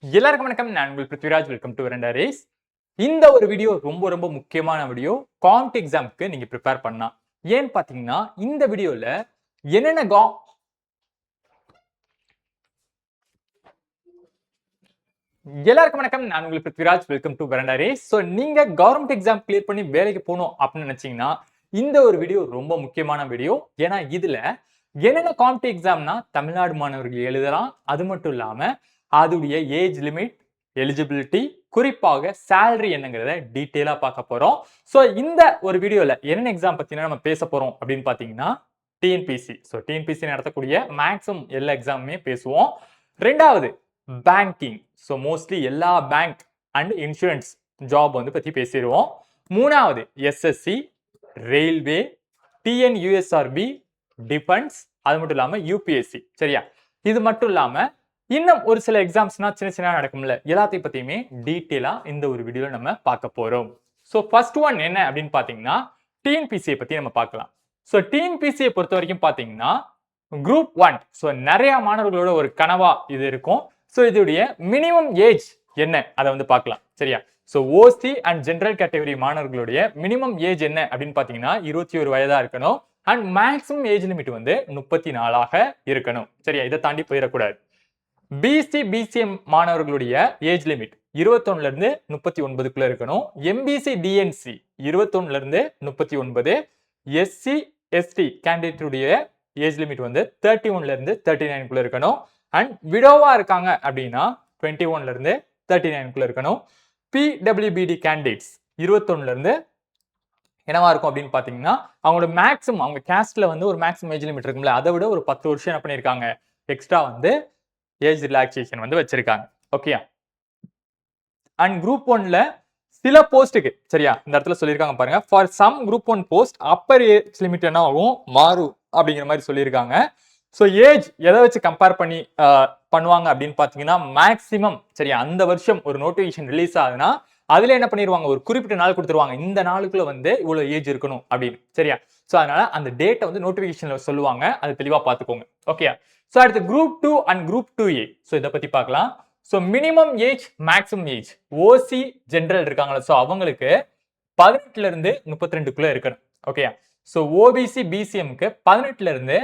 எல்லாருக்கும் வணக்கம். நான் உங்கள் Prithviraj. Welcome to Veranda Race. இந்த ஒரு வீடியோ ரொம்ப ரொம்ப முக்கியமான வீடியோ. காம்ட் எக்ஸாம்க்கு நீங்க ப்ரிப்பேர் பண்ணலாம். ஏன்னு பாத்தீங்கன்னா இந்த வீடியோல என்னென்ன எல்லாருக்கும் வணக்கம். நான் உங்கள் Prithviraj. Welcome to Veranda Race. So நீங்க கவர்மெண்ட் எக்ஸாம் கிளியர் பண்ணி வேலைக்கு போகணும் அப்படின்னு நினைச்சீங்கன்னா இந்த ஒரு வீடியோ ரொம்ப முக்கியமான வீடியோ. ஏன்னா இதுல என்னென்ன காம்ட் எக்ஸாம்னா தமிழ்நாடு மாணவர்கள் எழுதலாம். அது மட்டும் இல்லாம அதுடைய ஏஜ் லிமிட், எலிஜிபிலிட்டி, குறிப்பாக சேலரி என்னங்கிறத டீட்டெயிலா பார்க்க போறோம். ஸோ இந்த ஒரு வீடியோல என்னென்ன எக்ஸாம் பத்தினா நம்ம பேச போறோம் அப்படின்னு பாத்தீங்கன்னா டிஎன்பிசி. ஸோ டிஎன்பிசி நடத்தக்கூடிய மேக்ஸிமம் எல்லா எக்ஸாமுமே பேசுவோம். ரெண்டாவது பேங்கிங். ஸோ மோஸ்ட்லி எல்லா பேங்க் அண்ட் இன்சூரன்ஸ் ஜாப் வந்து பத்தி பேசிடுவோம். மூணாவது எஸ்எஸ்சி, ரயில்வே, டிஎன்யூஎஸ்ஆர்பி, டிஃபென்ஸ், அது மட்டும் இல்லாம யூபிஎஸ்சி. சரியா? இது மட்டும் இல்லாம இன்னும் ஒரு சில எக்ஸாம்ஸ்னா சின்ன சின்ன நடக்கும்ல, எல்லாத்தையும் பத்தியுமே டீட்டெயிலா இந்த ஒரு வீடியோல நம்ம பார்க்க போறோம். ஸோ ஃபர்ஸ்ட் ஒன் என்ன அப்படின்னு பாத்தீங்கன்னா டிஎன்பிசியை பத்தி நம்ம பார்க்கலாம். ஸோ டிஎன்பிசியை பொறுத்த வரைக்கும் பாத்தீங்கன்னா குரூப் 1. ஸோ நிறைய மாணவர்களோட ஒரு கனவா இது இருக்கும். ஸோ இதோடைய மினிமம் ஏஜ் என்ன அதை வந்து பார்க்கலாம். சரியா? So OC and general category மாணவர்களுடைய மினிமம் ஏஜ் என்ன அப்படின்னு பாத்தீங்கன்னா 21 வயதா இருக்கணும். அண்ட் மேக்ஸிமம் ஏஜ் லிமிட் வந்து 34 இருக்கணும். சரியா? இதை தாண்டி போயிடக்கூடாது. பிசி பிசிஎம் மாணவர்களுடைய ஏஜ் லிமிட் 21ல இருந்து 39க்குள்ள இருக்கணும். எம்பிசி டிஎன்சி 21ல இருந்து 39. எஸ்சி எஸ்டி கேண்டிடேட்டுடைய ஏஜ் லிமிட் வந்து 31ல இருந்து 39க்குள்ள இருக்கணும். அண்ட் விடோவா இருக்காங்க அப்படின்னா 21ல இருந்து 39க்குள்ள இருக்கணும். பிடபிள்யூபிடி கேண்டிடேட்ஸ் 21ல இருந்து என்னவா இருக்கும் அப்படின்னு பாத்தீங்கன்னா அவங்களோட மேக்ஸிமம், அவங்க கேஸ்ட்ல வந்து ஒரு மேக்ஸிமம் ஏஜ் லிமிட் இருக்கும்ல, அதை விட ஒரு 10 வருஷம் என்ன பண்ணிருக்காங்க, எக்ஸ்ட்ரா வந்து ஏஜ் ரிலாக்ஸேஷன் வந்து வச்சிருக்காங்க. ஓகே. அண்ட் குரூப் 1ல சில போஸ்ட்டுக்கு, சரியா, இந்த இடத்துல சொல்லியிருக்காங்க பாருங்க, for some group 1 post upper age limit என்ன ஆகும், மாறும் அப்படிங்கிற மாதிரி சொல்லியிருக்காங்க. ஸோ ஏஜ் எதை வச்சு கம்பேர் பண்ணி பண்ணுவாங்க அப்படின்னு பாத்தீங்கன்னா மேக்ஸிமம், சரியா, அந்த வருஷம் ஒரு நோட்டிபிகேஷன் ரிலீஸ் ஆகுதுன்னா அதுல என்ன பண்ணிடுவாங்க, ஒரு குறிப்பிட்ட நாள் கொடுத்துருவாங்க, இந்த நாளுக்குள்ள வந்து இவ்வளவு ஏஜ் இருக்கணும் அப்படின்னு. சரியா? ஸோ அதனால அந்த டேட்டை வந்து நோட்டிபிகேஷன்ல சொல்லுவாங்க, அது தெளிவா பார்த்துக்கோங்க. ஓகே. ஸோ அடுத்து group 2 and group 2A. So இதை பத்தி பார்க்கலாம். So minimum age, maximum age, OC general இருக்காங்களா, ஸோ அவங்களுக்கு 18ல இருந்து 32க்குள்ள இருக்கணும். ஓகே. ஸோ ஓபிசி பிசிஎம்க்கு 18ல இருந்து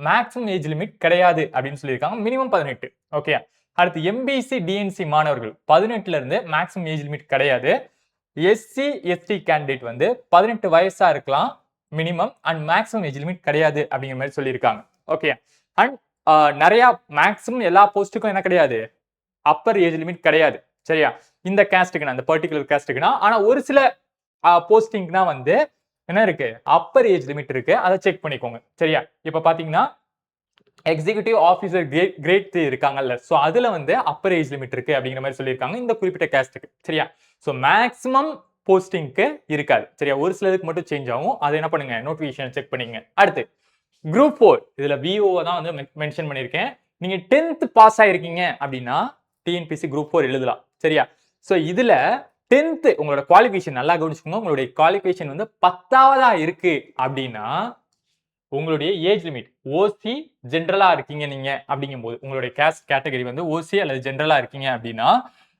மேக்ஸிமம் ஏஜ் லிமிட் கிடையாது அப்படின்னு சொல்லியிருக்காங்க, மினிமம் 18. ஓகே. அடுத்து எம்பிசி டிஎன்சி மாணவர்கள் 18ல இருந்து மேக்ஸிமம் ஏஜ் லிமிட் கிடையாது. எஸ்சி எஸ்டி கேண்டிடேட் வந்து 18 வயசா இருக்கலாம் minimum, and maximum age limit கிடையாது அப்படிங்கிற மாதிரி சொல்லியிருக்காங்க. ஓகே. அண்ட் நிறைய மேக்ஸிமம் எல்லா போஸ்ட்டுக்கும் என்ன கிடையாது, அப்பர் ஏஜ் லிமிட் கிடையாது. சரியா? இந்த கேஸ்டுக்குனா, இந்த பர்டிகுலர் கேஸ்டுக்குனா. ஆனா ஒரு சில போஸ்டிங்னா வந்து என்ன இருக்கு, அப்பர் ஏஜ் லிமிட் இருக்கு, அதை செக் பண்ணிக்கோங்க. சரியா? இப்ப பாத்தீங்கன்னா எக்ஸிகியூட்டிவ் ஆபீசர் கிரேட் 3 இருக்காங்கல்ல, சோ அதுல வந்து அப்பர் ஏஜ் லிமிட் இருக்கு அப்படிங்கிற மாதிரி சொல்லியிருக்காங்க இந்த குறிப்பிட்ட கேஸ்டுக்கு. சரியா? சோ மேக்ஸிமம் போஸ்டிங்க்கு இருக்காது. சரியா? ஒரு சிலருக்கு மட்டும் சேஞ்ச் ஆகும், அதை என்ன பண்ணுங்க, நோட்டிபிகேஷன் செக் பண்ணிங்க. அடுத்து குரூப் 4. இதுல விஓ தான் வந்து மென்ஷன் பண்ணியிருக்கேன். நீங்க 10th பாஸ் ஆயிருக்கீங்க அப்படின்னா டிஎன்பிசி குரூப் 4 எழுதலாம். சரியா? சோ இதுல 10th உங்களோட குவாலிஃபிகேஷன் நல்லா கவனிச்சுக்கோங்க. உங்களுடைய குவாலிஃபிகேஷன் வந்து 10ஆவதா இருக்கு அப்படின்னா உங்களுடைய ஏஜ் லிமிட் ஓசி ஜெனரலா இருக்கீங்க நீங்க அப்படிங்கும்போது, உங்களுடைய கேஸ்ட் கேட்டகரி வந்து ஓசி அல்லது ஜெனரலா இருக்கீங்க அப்படின்னா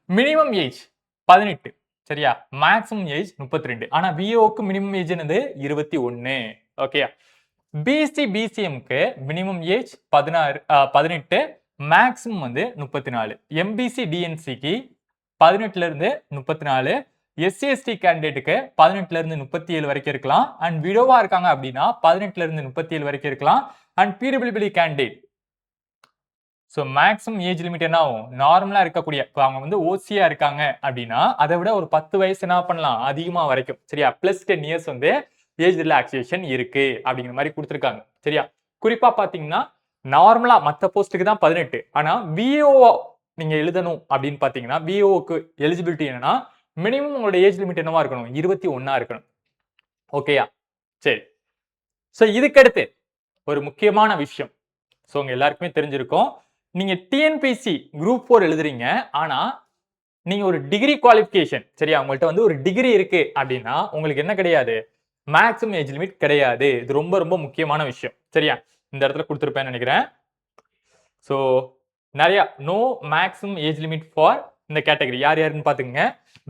மினிமம் ஏஜ் 18. சரியா? Maximum age 32. ஆனா விஓக்கு மினிமம் ஏஜ் என்னது 21. ஓகே. பிசி பிசிஎம்க்கு மினிமம் ஏஜ் 18, மேக்ஸிமம் வந்து 34. எம்பிசி டிஎன்சிக்கு 18ல இருந்து 34. எஸ்சிஎஸ்டி கேண்டிடேட்டுக்கு 18ல இருந்து 37 வரைக்கும் இருக்கலாம். அண்ட் விடோவா இருக்காங்க அப்படின்னா 18ல இருந்து 37 வரைக்கும் இருக்கலாம். And PWBD candidate, so maximum age limit என்ன ஆகும், நார்மலா இருக்கக்கூடிய, அவங்க வந்து ஓசியா இருக்காங்க அப்படின்னா அதை விட ஒரு 10 வயசு என்ன பண்ணலாம், அதிகமா வரைக்கும். சரியா? பிளஸ் 10 இயர்ஸ் வந்து ஏஜ் ரிலாக்ஸேஷன் இருக்கு அப்படிங்கிற மாதிரி கொடுத்துருக்காங்க. சரியா? குறிப்பா பாத்தீங்கன்னா நார்மலா மத்த போஸ்ட்டுக்கு தான் 18. ஆனா விஓ நீங்க எழுதணும் அப்படின்னு பாத்தீங்கன்னா விஓக்கு எலிஜிபிலிட்டி என்னன்னா மினிமம் உங்களோட ஏஜ் லிமிட் என்னவா இருக்கணும், 21 இருக்கணும். ஓகேயா? சரி. சோ இதுக்கு அடுத்து ஒரு முக்கியமான விஷயம். சோ உங்க எல்லாருக்குமே தெரிஞ்சிருக்கும், நீங்க டிஎன்பிசி குரூப் 4 எழுதுறீங்க, ஆனா நீங்க ஒரு டிகிரி குவாலிஃபிகேஷன், சரியா, உங்கள்ட்ட வந்து ஒரு டிகிரி இருக்கு அப்படின்னா உங்களுக்கு என்ன கிடையாது, மேக்ஸிமம் ஏஜ் லிமிட் கிடையாது. இது ரொம்ப ரொம்ப முக்கியமான விஷயம். சரியா? இந்த இடத்துல கொடுத்துருப்பேன்னு நினைக்கிறேன். சோ நிறைய no maximum age limit for இந்த கேட்டகரி யார் யாருன்னு பாத்துக்கங்க.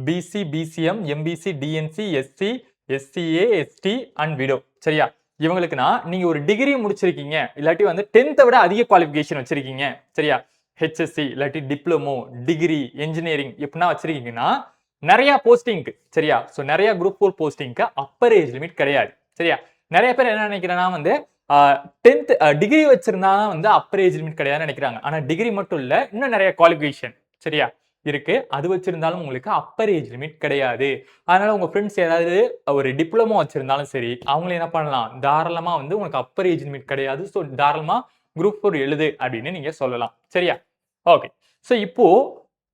BC, BCM, MBC, DNC, SC, SCA, ST and widow. சரியா? இவங்களுக்குனா நீங்க ஒரு டிகிரி முடிச்சிருக்கீங்க, இல்லாட்டி வந்து 10th விட அதிக குவாலிஃபிகேஷன் வச்சிருக்கீங்க. சரியா? ஹெச்எஸ்சி இல்லாட்டி டிப்ளமோ, டிகிரி, இன்ஜினியரிங் எப்படின்னா வச்சிருக்கீங்கன்னா நிறைய போஸ்டிங்க்கு. சரியா? சோ நிறைய குரூப் 4 போஸ்டிங்க்கு அப்பர் ஏஜ் லிமிட் கிடையாது. சரியா? நிறைய பேர் என்ன நினைக்கிறேன்னா வந்து 10th டிகிரி வச்சிருந்தா வந்து அப்பர் ஏஜ் லிமிட் கிடையாதுன்னு நினைக்கிறாங்க. ஆனா டிகிரி மட்டும் இல்ல, இன்னும் நிறைய குவாலிஃபிகேஷன் சரியா இருக்கு. அது வச்சிருந்தாலும் உங்களுக்கு அப்பர் ஏஜ் லிமிட் கிடையாது. அதனால உங்க ஃப்ரெண்ட்ஸ் ஏதாவது ஒரு டிப்ளமோ வச்சிருந்தாலும் சரி, அவங்கள என்ன பண்ணலாம், தாராளமா வந்து உனக்கு அப்பர் ஏஜ் லிமிட் கிடையாது, சோ தாராளமா குரூப் 4 எழுது அப்படின்னு நீங்க சொல்லலாம். சரியா? ஓகே. சோ இப்போ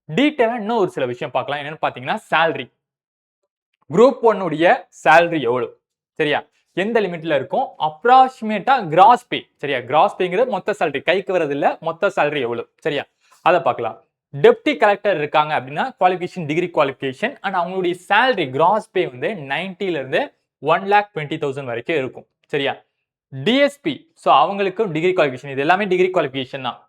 டீடைலா இன்னும் ஒரு சில விஷயம் பார்க்கலாம். என்னன்னு பாத்தீங்கன்னா salary. குரூப் 1 உடைய salary எவ்வளவு? சரியா? எந்த லிமிட்ல இருக்கும்? அப்ராக்ஸிமேட்டா கிராஸ் பே. சரியா? கிராஸ் பேங்கிறது மொத்த salary, கைக்கு வரது இல்ல, மொத்த salary எவ்வளவு? சரியா? அத பார்க்கலாம். டெப்டி கலெக்டர் இருக்காங்க அப்படின்னா குவாலிஃபிகேஷன் டிகிரி குவாலிஃபிகேஷன் அண்ட் அவங்களுடைய salary கிராஸ் பே வந்து 90 ல இருந்து 1,20,000 வரைக்கும் இருக்கும். சரியா? டிஎஸ்பி சோ அவங்களுக்கும் டிகிரி குவாலிஃபிகேஷன், இது எல்லாமே டிகிரி குவாலிஃபிகேஷன் தான்.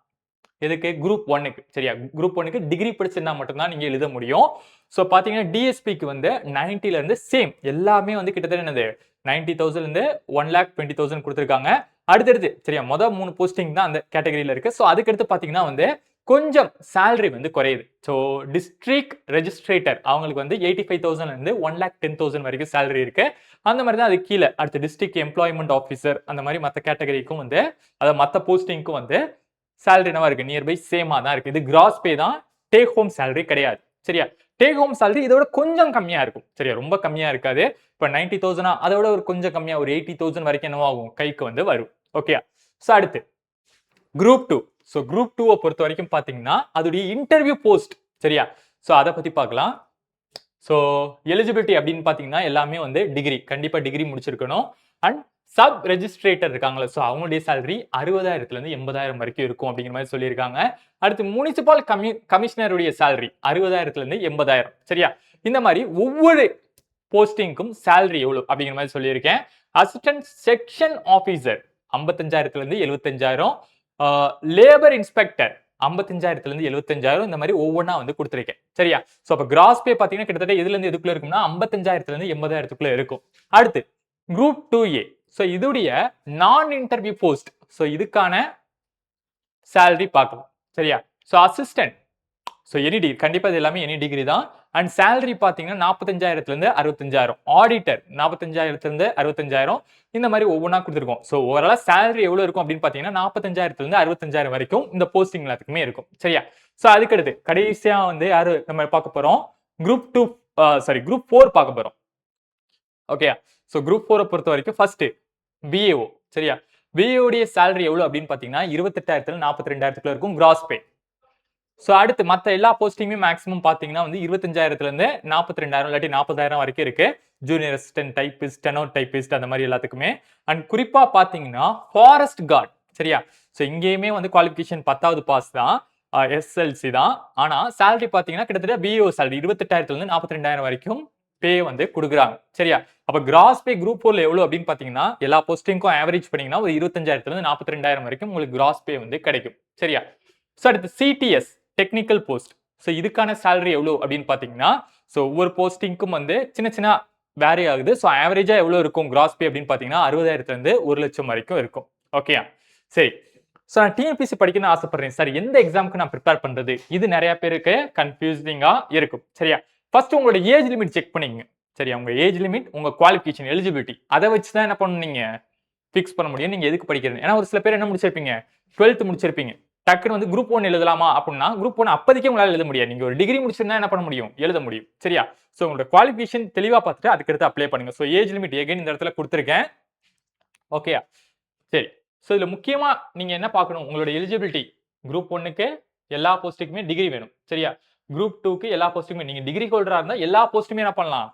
எதுக்கு? குரூப் 1க்கு. சரியா? குரூப் 1க்கு டிகிரி படிச்சிருந்தா மட்டும் தான் நீங்க எழுத முடியும். சோ பாத்தீங்கன்னா டிஎஸ்பிக்கு வந்து 90 ல இருந்து சேம் எல்லாமே வந்து கிட்டத்தட்ட என்னது 90,000 ல இருந்து 1,20,000 கொடுத்திருக்காங்க. அடுத்தடுத்து சரியா மொத 3 போஸ்டிங் தான் அந்த கேட்டகரியில இருக்கு. சோ அதுக்கு அடுத்து பாத்தீங்கன்னா வந்து கொஞ்சம் salary வந்து குறையுது. சோ டிஸ்ட்ரிக்ட் ரெஜிஸ்ட்ரேட்டர் அவங்களுக்கு வந்து 85,000 ல இருந்து 1,10,000 வரைக்கும் salary இருக்கு. அந்த மாதிரி தான் அது கீழ அடுத்து டிஸ்ட்ரிக்ட் எம்ப்ளாய்மென்ட் ஆபீசர் அந்த மாதிரி மத்த கேட்டகரிக்கும் வந்து அத மத்த போஸ்டிங்க்கும் வந்து salary என்னவா இருக்கு? நியர்பை சேமா தான் இருக்கு. இது கிராஸ் பே தான், டேக் ஹோம் salary கிடையாது. சரியா? டேக் ஹோம் salary இதை விட கொஞ்சம் கம்மியா இருக்கும். சரியா? ரொம்ப கம்மியா இருக்காது. இப்ப 90,000 அதை விட ஒரு கொஞ்சம் கம்மியா ஒரு 80,000 வரைக்கும் என்னவாகும்? கைக்கு வந்து வரும். ஓகே. சோ அடுத்து குரூப் 2. சோ குரூப் 2 பொறுத்த வரைக்கும் பாத்தீங்கன்னா அதோட இன்டர்வியூ போஸ்ட். சரியா? சோ அத பத்தி பார்க்கலாம். சோ எலிஜிபிலிட்டி அப்படின்னு பாத்தீங்கன்னா எல்லாமே வந்து டிகிரி, கண்டிப்பா டிகிரி முடிச்சிருக்கணும். அண்ட் சப் ரெஜிஸ்ட்ரேட்டர் இருக்காங்களா, சோ அவங்களுடைய salary 60,000 ல இருந்து 80,000 வரைக்கும் இருக்கும் அப்படிங்கிற மாதிரி சொல்லியிருக்காங்க. அடுத்து முனிசிபல் கமிஷனருடைய salary 60,000 ல இருந்து 80,000. சரியா? இந்த மாதிரி ஒவ்வொரு போஸ்டிங்க்கும் salary எவ்வளவு அப்படிங்கிற மாதிரி சொல்லியிருக்கேன். அசிஸ்டன்ட் செக்ஷன் ஆபீசர் 55,000 ல இருந்து 75,000. லேபர் இன்ஸ்பெக்டர் 55,000 ல இருந்து 75,000. இந்த மாதிரி ஒவ்வொன்றா வந்து கொடுத்திருக்கேன். சரியா? சோ அப்ப கிராஸ் பே பாத்தீங்கன்னா கிட்டத்தட்ட எதுல இருந்து எதுக்குள்ள இருக்கும்னா 55,000 ல இருந்து 80,000 இருக்கும். அடுத்து குரூப் 2A. சோ இதுடைய நான் இன்டர்வியூ போஸ்ட். சோ இதுக்கான salary பார்க்கலாம். சரியா? So assistant so any degree, கண்டிப்பா இது எல்லாமே எனி டிகிரி தான். அண்ட் salary பாத்தீங்கன்னா 45,000 ல இருந்து 65,000. ஆடிட்டர் 45,000 ல இருந்து 65,000. இந்த மாதிரி ஒவ்வொன்றா கொடுத்திருக்கோம். சோ ஓவராலா salary எவ்வளவு இருக்கும் அப்படின்னு பாத்தீங்கன்னா 45,000 ல இருந்து 65,000 வரைக்கும் இந்த போஸ்டிங் எல்லாத்துக்குமே இருக்கும். சரியா? சோ அதுக்கு அடுத்து கடைசியா வந்து யாரு நம்ம பார்க்க போறோம்? குரூப் 2 குரூப் 4 பார்க்க போறோம். ஓகே. சோ குரூப் 4 பொறுத்த வரைக்கும் ஃபர்ஸ்ட் விஏஓ. சரியா? விஏஓ உடைய salary எவ்வளவு அப்படின்னு பாத்தீங்கன்னா 28,000 ல 42,000 இருக்கும் கிராஸ் பே. சோ அடுத்து மத்த எல்லா போஸ்டிங்குமே மேக்ஸிமம் பாத்தீங்கன்னா வந்து 25,000 ல இருந்து 42,000 இல்லாட்டி 40,000 வரைக்கும் இருக்கு. Junior assistant, typist, steno typist அந்த மாதிரி எல்லாத்துக்குமே. அண்ட் குறிப்பா பாத்தீங்கன்னா ஃபாரஸ்ட் கார்டு. சரியா? சோ இங்கேயுமே வந்து குவாலிஃபிகேஷன் 10வது பாஸ் தான், எஸ்எல்சி தான். ஆனா salary பாத்தீங்கன்னா கிட்டத்தட்ட விஏஓ salary 28,000 ல இருந்து 42,000 வரைக்கும் பே வந்து கொடுக்குறாங்க. சரியா? அப்ப கிராஸ் பே குரூப் 4ல எவ்வளவு அப்படின்னு பாத்தீங்கன்னா எல்லா போஸ்டிங்க்கும் ஆவரேஜ் பண்ணீங்கன்னா ஒரு 25,000 ல இருந்து 42,000 வரைக்கும் உங்களுக்கு கிராஸ் பே வந்து கிடைக்கும். சரியா? சோ அடுத்து சிடிஎஸ் டெக்னிக்கல் போஸ்ட். சோ இதுக்கான salary எவ்வளவு அப்படின்னு பாத்தீங்கன்னா சோ ஒவ்வொரு போஸ்டிங்க்கும் வந்து சின்ன சின்ன வேரி ஆகுது. சோ ஆவரேஜா எவ்வளவு இருக்கும் கிராஸ் பே அப்படின்னு பாத்தீங்கன்னா 60,000 ல இருந்து 1,00,000 வரைக்கும் இருக்கும். ஓகேயா? சரி. சோ நான் டிஎன்பிஎஸ்சி படிக்கணும்னு ஆசைப்படுறேன் சார், எந்த எக்ஸாமுக்கு நான் ப்ரிப்பேர் பண்றது? இது நிறைய பேருக்கு கன்ஃபியூசிங்கா இருக்கும். சரியா? ஃபர்ஸ்ட் உங்களோட ஏஜ் லிமிட் செக் பண்ணிக்கங்க. சரியா? உங்க ஏஜ் லிமிட், உங்க குவாலிஃபிகேஷன், எலிஜிபிலிட்டி அத வச்சு தான் என்ன பண்ணுவீங்க ஃபிக்ஸ் பண்ண முடியும் நீங்க எதுக்கு படிக்கிறது. ஏன்னா ஒரு சில பேர் என்ன முடிச்சிருப்பீங்க, 12th முடிச்சிருப்பீங்க, டக்குன்னு வந்து குரூப் 1 எழுதலாமா அப்படின்னா குரூப் 1 அப்போதைக்கே உங்களால எழுத முடியாது. நீங்க ஒரு டிகிரி முடிச்சிருந்தா என்ன பண்ண முடியும், எழுத முடியும். சரியா? சோ உங்களோட குவாலிஃபிகேஷன் தெளிவா பார்த்துட்டு அதுக்கு அடுத்து அப்ளை பண்ணுங்க. சோ ஏஜ் லிமிட் எகைன் இந்த இடத்துல கொடுத்திருக்கேன். ஓகேயா? சரி. சோ இதுல முக்கியமா நீங்க என்ன பார்க்கணும், உங்களோட எலிஜிபிலிட்டி. குரூப் 1க்கு எல்லா போஸ்டுக்குமே டிகிரி வேணும். சரியா? குரூப் 2க்கு எல்லா போஸ்டுக்குமே நீங்க டிகிரி ஹோல்டரா இருந்தா எல்லா போஸ்டுமே என்ன பண்ணலாம்,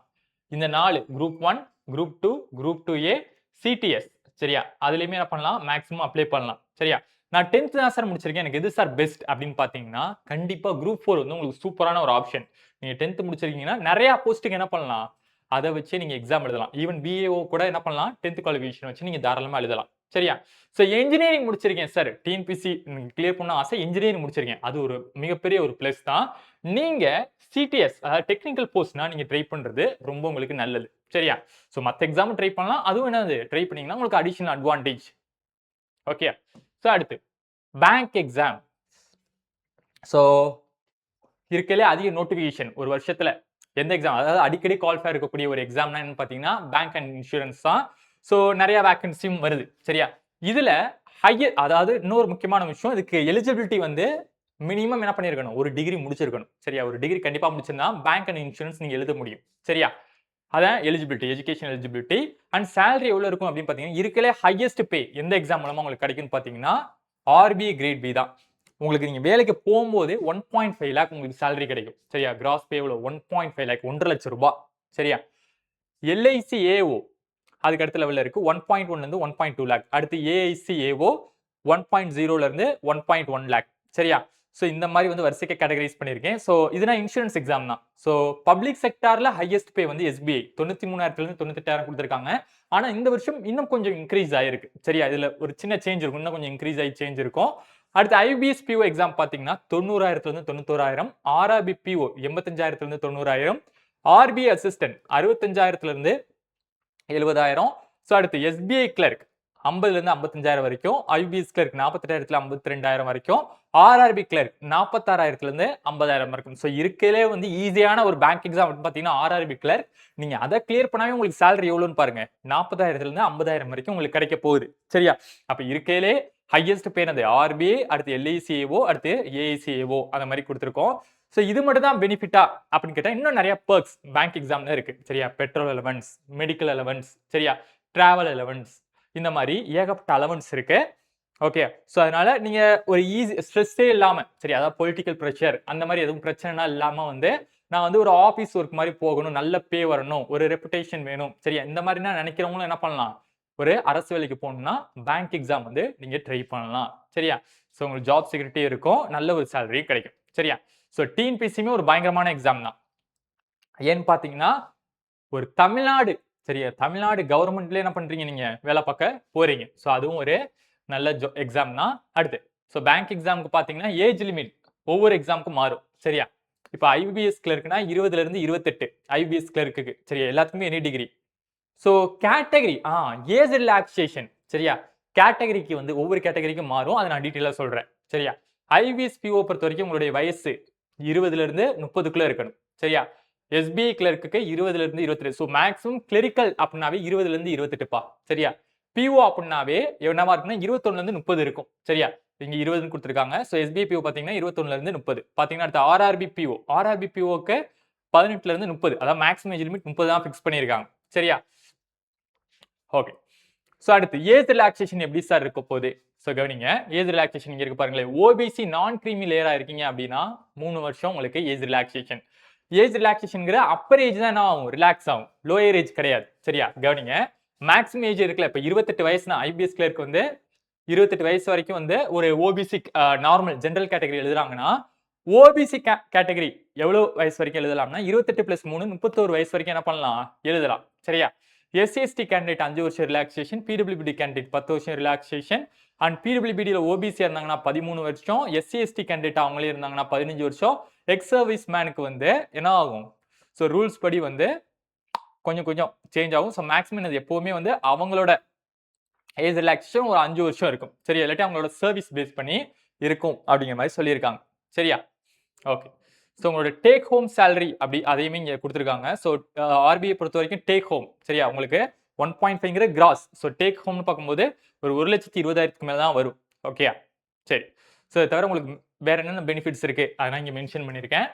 இந்த 4 group 1, group 2, group 2A, CTS. சரியா? அதுலயுமே என்ன பண்ணலாம், மேக்ஸிமம் அப்ளை பண்ணலாம். சரியா? நான் 10th தான் சார் முடிச்சிருக்கேன், எனக்கு எது சார் பெஸ்ட் அப்படின்னு பாத்தீங்கன்னா கண்டிப்பா குரூப் 4 வந்து உங்களுக்கு சூப்பரான ஒரு ஆப்ஷன். நீங்க 10th முடிச்சிருக்கீங்கன்னா நிறைய போஸ்ட்டுக்கு என்ன பண்ணலாம், அதை வச்சு நீங்க எக்ஸாம் எழுதலாம். ஈவன் பிஏஓ கூட என்ன பண்ணலாம், 10th குவாலிஃபிகேஷன் வச்சு நீங்க தாராளமா எழுதலாம். சரியா? ஸோ இன்ஜினியரிங் முடிச்சிருக்கேன் சார். டிஎன்பிஎஸ்சி கிளியர் பண்ண ஆசை, இன்ஜினியரிங் முடிச்சிருக்கேன். அது ஒரு மிகப்பெரிய ஒரு பிளஸ் தான். நீங்க சிடிஎஸ் அதாவது டெக்னிக்கல் போஸ்ட்னா நீங்க ட்ரை பண்றது ரொம்ப உங்களுக்கு நல்லது. சரியா? ஸோ மத்த எக்ஸாம் ட்ரை பண்ணலாம். அதுவும் என்னது ட்ரை பண்ணீங்கன்னா உங்களுக்கு அடிஷனல் அட்வான்டேஜ். ஓகே. ஸோ அடுத்து பேங்க் எக்ஸாம். ஸோ இருக்கலே அதிக நோட்டிபிகேஷன் ஒரு வருஷத்துல எந்த எக்ஸாம் அதாவது அடிக்கடி குவாலிஃபை இருக்கக்கூடிய ஒரு எக்ஸாம்னா என்னன்னு பாத்தீங்கன்னா பேங்க் அண்ட் இன்சூரன்ஸ் தான். ஸோ நிறைய வேகன்சியும் வருது. சரியா? இதுல ஹையர் அதாவது இன்னொரு முக்கியமான விஷயம், இதுக்கு எலிஜிபிலிட்டி வந்து மினிமம் என்ன பண்ணிருக்கணும், ஒரு டிகிரி முடிச்சிருக்கணும். சரியா? ஒரு டிகிரி கண்டிப்பா முடிச்சிருந்தா பேங்க் அண்ட் இன்சூரன்ஸ் நீங்க எழுத முடியும். சரியா? அதான் eligibility, education eligibility. And salary எவ்வளவு இருக்கும் அப்படின்னு பாத்தீங்கன்னா இருக்கலே ஹையஸ்ட் பே எந்த எக்ஸாம் மூலமா உங்களுக்கு கிடைக்கும்னு பாத்தீங்கன்னா ஆர்பிஐ கிரேட் பி தான். உங்களுக்கு நீங்க வேலைக்கு போகும்போது 1.5 லேக் உங்களுக்கு சேலரி கிடைக்கும். சரியா? கிராஸ் பே எவ்வளவு 1.5 லேக் 1.5 லட்சம் ரூபாய். சரியா? எல்ஐசி ஏஓ அதுக்கு அடுத்த லெவல்ல இருக்கு 1.1 ல இருந்து 1.2 லேக். அடுத்து ஏஐசி ஏஓ 1.0 ல இருந்து 1.1 லேக். சரியா? சோ இந்த மாதிரி வந்து வரிசைக்கு கேட்டகரைஸ் பண்ணிருக்கேன். சோ இதுனா இன்சூரன்ஸ் எக்ஸாம் தான். சோ பப்ளிக் செக்டார்ல ஹையஸ்ட் பே வந்து எஸ்பிஐ 93,000 இருந்து 98,000 கொடுத்திருக்காங்க. ஆனா இந்த வருஷம் இன்னும் கொஞ்சம் இன்க்ரீஸ் ஆயிருக்கு. சரியா? இதுல ஒரு சின்ன சேஞ்ச் இருக்கும். இன்னும் கொஞ்சம் இன்க்ரீஸ் ஆகி சேஞ்ச் இருக்கும். அடுத்து ஐபிஎஸ் பிஓ எக்ஸாம் பாத்தீங்கன்னா 90,000 இருந்து 91,000, ஆர்ஆர்பி பிஓ 85,000 இருந்து 90,000, ஆர்பிஐ அசிஸ்டன்ட் 65,000 இருந்து 70,000. சோ அடுத்து எஸ்பிஐ கிளர்க் 50 இருந்து 55,000 வரைக்கும், ஐபிஎஸ் கிளர்க் 48,000 52,000 வரைக்கும், ஆர்ஆர்பி கிளர்க் 46,000 இருந்து 50,000 வரைக்கும். சோ இருக்கலே வந்து ஈஸியான ஒரு பேங்க் எக்ஸாம் பாத்தீங்கன்னா ஆர்ஆர்பி கிளர்க். நீங்க அதை கிளியர் பண்ணாவே உங்களுக்கு சேலரி எவ்வளவுன்னு பாருங்க. 40,000 இருந்து 50,000 வரைக்கும் உங்களுக்கு கிடைக்க போகுது. சரியா? அப்ப இருக்கலே ஹையஸ்ட் பே என்னது ஆர்பிஐ, அடுத்து எல்ஐசிஏஓ, அடுத்து ஏஐசிஏஓ அந்த மாதிரி கொடுத்திருக்கோம். சோ இது மட்டும் தான் பெனிஃபிட்டா அப்படின்னு கேட்டா இன்னும் நிறைய பெர்க்ஸ் பேங்க் எக்ஸாம்ல இருக்கு. சரியா? பெட்ரோல் அலவன்ஸ், மெடிக்கல் அலவன்ஸ், சரியா? டிராவல் அலவன்ஸ், இந்த மாதிரி ஏகப்பட்ட அலவன்ஸ் இருக்கு. ஓகே. சோ அதனால நீங்க ஒரு ஈஸி ஸ்ட்ரெஸ்ஸே இல்லாம, சரி அதாவது பொலிட்டிக்கல் பிரஷர் அந்த மாதிரி எதுவும் பிரச்சனைனா இல்லாம வந்து நான் வந்து ஒரு ஆபீஸ் ஒர்க் மாதிரி போகணும், நல்ல பே வரணும், ஒரு ரெப்புடேஷன் வேணும். சரியா? இந்த மாதிரினா நினைக்கிறவங்களும் என்ன பண்ணலாம், ஒரு அரசு வேலைக்கு போகணும்னா பேங்க் எக்ஸாம் வந்து நீங்க ட்ரை பண்ணலாம். சரியா? சோ உங்களுக்கு ஜாப் செக்யூரிட்டி இருக்கும், நல்ல ஒரு சேலரி கிடைக்கும். சரியா? சோ டிஎன்பிஎஸ்சியுமே ஒரு பயங்கரமான எக்ஸாம் தான். ஏன்னு பாத்தீங்கன்னா ஒரு தமிழ்நாடு, சரியா? தமிழ்நாடு கவர்மெண்ட்ல என்ன பண்றீங்க நீங்க வேலை பார்க்க போறீங்க. சோ அதுவும் ஒரு நல்ல எக்ஸாம் தான். அடுத்து சோ பேங்க் எக்ஸாமுக்கு பாத்தீங்கன்னா ஏஜ் லிமிட் ஒவ்வொரு எக்ஸாமுக்கும் மாறும். சரியா? இப்ப ஐபிஎஸ் கிளர்க்னா 20ல இருந்து 28 ஐபிஎஸ் கிளர்க்குக்கு. சரியா? எல்லாத்துக்குமே any degree. So category age relaxation. சரியா? கேட்டகரிக்கு வந்து ஒவ்வொரு கேட்டகரிக்கும் மாறும். அதை நான் டீடைலா சொல்றேன். சரியா? ஐபிஎஸ் பிஓ பொறுத்த வரைக்கும் உங்களுடைய வயசு 20ல இருந்து 30க்குள்ள இருக்கணும். சரியா? எஸ்பிஐ கிளர்க்குக்கு 20ல இருந்து 22. சோ மேக்ஸிமம் கிளரிக்கல் அப்படினாவே 20ல இருந்து 28பா. சரியா? பிஓ அப்படினாவே என்னவா இருக்குன்னா 21ல இருந்து 30 இருக்கும். சரியா? இங்க 20ன்னு கொடுத்திருக்காங்க. சோ எஸ்பிஐ பிஓ பாத்தீங்கன்னா 21ல இருந்து 30. பாத்தீங்கன்னா அடுத்து ஆர்ஆர்பி பிஓ. ஆர்ஆர்பி பிஓக்கு 18ல இருந்து 30. அதாவது மேக்ஸிமம் ஏஜ் லிமிட் 30 தான் ஃபிக்ஸ் பண்ணிருக்காங்க. சரியா? ஓகே. சோ அடுத்து ஏஜ் ரிலாக்சேஷன் எப்படி சார் இருக்க போகுது? சோ கவனிங்க. ஏஜ் ரிலாக்சேஷன் இங்க இருக்கு பாருங்களேன். ஓபிசி நான் கிரீமி லேயரா இருக்கீங்க அப்படின்னா 3 வருஷம் உங்களுக்கு ஏஜ் ரிலாக்சேஷன். ஏஜ் ரிலாக்சேஷன்ங்கிற அப்பர் ஏஜ் தான் என்ன ஆகும், ரிலாக்ஸ் ஆகும். லோயர் ஏஜ் கிடையாது. சரியா? கவனிங்க. மேக்ஸிமம் ஏஜ் இருக்குல்ல, இப்ப 28 வயசுனா ஐபிஎஸ் கிளர்க் வந்து 28 வயசு வரைக்கும் வந்து ஒரு ஓபிசி நார்மல் ஜெனரல் கேட்டகரி எழுதுறாங்கன்னா, ஓபிசி கேட்டகரி எவ்வளவு வயசு வரைக்கும் எழுதலாம்னா 28 பிளஸ் 3 31 வயசு வரைக்கும் என்ன பண்ணலாம், எழுதலாம். சரியா? எஸ்சிஎஸ்டி கேண்டிடேட் 5 வருஷம் ரிலாக்சேஷன், பிடபிள்யூபிடி கேண்டிடேட் 10 வருஷம் ரிலாக்சேஷன், அண்ட் பிடபிள்யூபிடியில் ஓபிசி இருந்தாங்கன்னா 13 வருஷம், எஸ்சிஎஸ்டி கேண்டிடேட் அவங்களே இருந்தாங்கன்னா 15 வருஷம். எக்ஸ் சர்வீஸ் மேனுக்கு வந்து என்ன ஆகும், ஸோ ரூல்ஸ் படி வந்து கொஞ்சம் கொஞ்சம் சேஞ்ச் ஆகும். ஸோ மேக்ஸிமம் இது எப்பவுமே வந்து அவங்களோட ஏஜ் ரிலாக்சேஷன் ஒரு 5 வருஷம் இருக்கும். சரியா? இல்லாட்டி அவங்களோட சர்வீஸ் பேஸ் பண்ணி இருக்கும் அப்படிங்கிற மாதிரி சொல்லியிருக்காங்க. சரியா? ஓகே. ஸோ உங்களோட டேக் ஹோம் சேலரி அப்படி அதையுமே இங்க கொடுத்துருக்காங்க. ஸோ ஆர்பிஐ பொறுத்த வரைக்கும் டேக் ஹோம் சரியா உங்களுக்கு 1.5ங்கிற கிராஸ். ஸோ டேக் ஹோம்னு பார்க்கும்போது ஒரு 1,20,000க்கு மேல தான் வரும். ஓகேயா? சரி. ஸோ இதை தவிர உங்களுக்கு வேற என்னென்ன பெனிஃபிட்ஸ் இருக்கு அதெல்லாம் இங்க மென்ஷன் பண்ணியிருக்கேன்.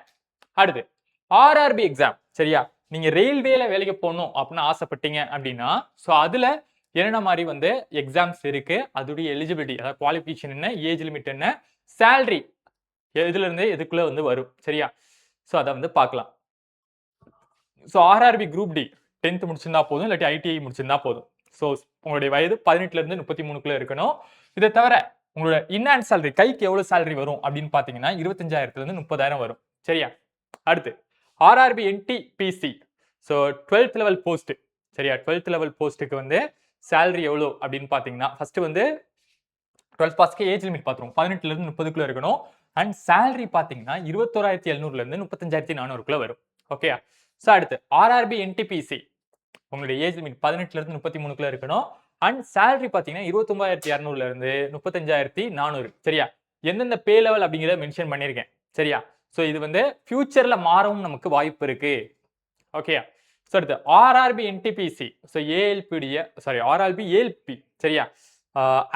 அடுத்து ஆர்ஆர்பி எக்ஸாம். சரியா? நீங்க ரயில்வேல வேலைக்கு போகணும் அப்படின்னு ஆசைப்பட்டீங்க அப்படின்னா ஸோ அதுல என்னென்ன மாதிரி வந்து எக்ஸாம்ஸ் இருக்கு, அதோடைய எலிஜிபிலிட்டி அதாவது குவாலிஃபிகேஷன் என்ன, ஏஜ் லிமிட் என்ன, சேலரி எதுல இருந்து எதுக்குள்ள வந்து வரும். சரியா? சோ அத வந்து பார்க்கலாம். So RRB group D 10th முடிச்சிருந்தா போதும், இல்லாட்டி ஐடிஐ முடிச்சிருந்தா போதும். சோ உங்களுடைய வயது 18ல இருந்து 33க்குள்ள இருக்கணும். இதை தவிர உங்களோட இன்ஹேண்ட் சேலரி கைக்கு எவ்வளவு சேலரி வரும் அப்படின்னு பாத்தீங்கன்னா 25,000ல இருந்து 30,000 வரும். சரியா? அடுத்து RRB NTPC. So 12th level post. சரியா? 12th லெவல் போஸ்ட்டுக்கு வந்து சேலரி எவ்வளோ அப்படின்னு பார்த்தீங்கன்னா ஃபர்ஸ்ட் வந்து 12th பாஸ்க்கு ஏஜ் லிமிட் பார்த்துருவோம். 18ல இருந்து 30க்குள்ள இருக்கணும். அண்ட் சேலரி பார்த்தீங்கன்னா 21,700ல இருந்து 35,400க்குள்ள வரும். ஓகே. ஸோ அடுத்து ஆர்ஆர்பி என்டிபிசி உங்களுடைய ஏஜ் லிமிட் 18ல இருந்து 33க்குள்ள இருக்கணும். அண்ட் சேலரி பார்த்தீங்கன்னா 29,200ல இருந்து 35,400. சரியா? எந்தெந்த பே லெவல் அப்படிங்கிறத மென்ஷன் பண்ணியிருக்கேன். சரியா? ஸோ இது வந்து ஃபியூச்சர்ல மாறவும் நமக்கு வாய்ப்பு இருக்கு. ஓகேயா? ஸோ அடுத்து ஆர்ஆர்பி என்டிபிசி ஸோ ஏஎல்பியுடைய ஆர்ஆர்பி ஏஎல்பி சரியா?